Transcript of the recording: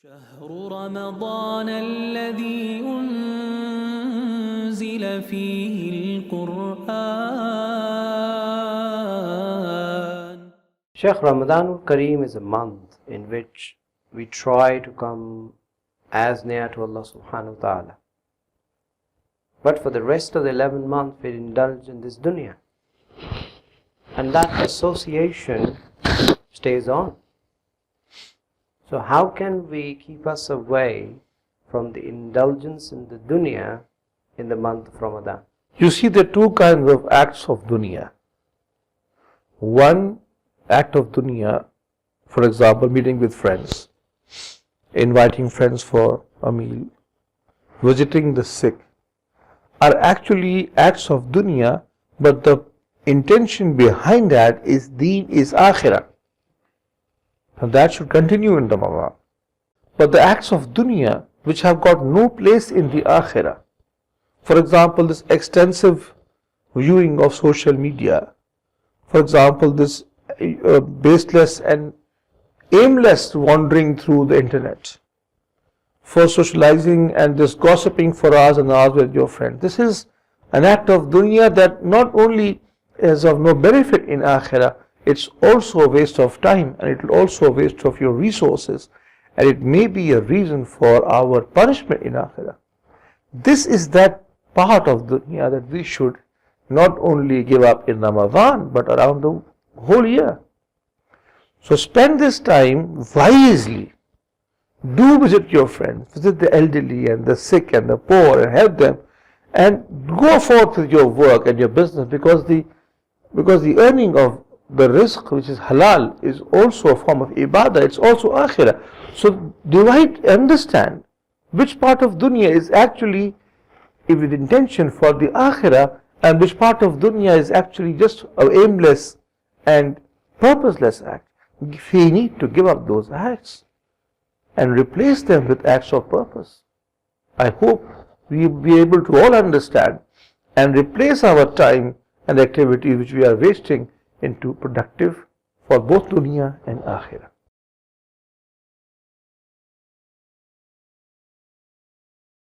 شهر رمضان الذي أنزل فيه القرآن. Shaykh Ramadan al-Kareem is a month in which we try to come as near to Allah subhanahu wa ta'ala. But for the rest of the 11 months we indulge in this dunya. And that association stays on. So how can we keep us away from the indulgence in the dunya in the month of Ramadan? You see, there are two kinds of acts of dunya. One act of dunya, for example, meeting with friends, inviting friends for a meal, visiting the sick, are actually acts of dunya, but the intention behind that is deen, is akhirah. And that should continue in Ramadan. But the acts of dunya which have got no place in the akhirah, for example, this extensive viewing of social media, for example, this baseless and aimless wandering through the internet, for socializing and this gossiping for hours and hours with your friend. This is an act of dunya that not only is of no benefit in akhirah, it's also a waste of time, and it will also a waste of your resources, and it may be a reason for our punishment in akhirah. This is that part of dunya that we should not only give up in Ramadan, but around the whole year. So spend this time wisely. Do visit your friends, visit the elderly and the sick and the poor and help them, and go forth with your work and your business, because the earning of the rizq, which is halal, is also a form of ibadah, it's also akhirah. So divide, understand which part of dunya is actually with intention for the akhirah, and which part of dunya is actually just an aimless and purposeless act. We need to give up those acts and replace them with acts of purpose. I hope we will be able to all understand and replace our time and activities which we are wasting into productive for both dunya and akhirah.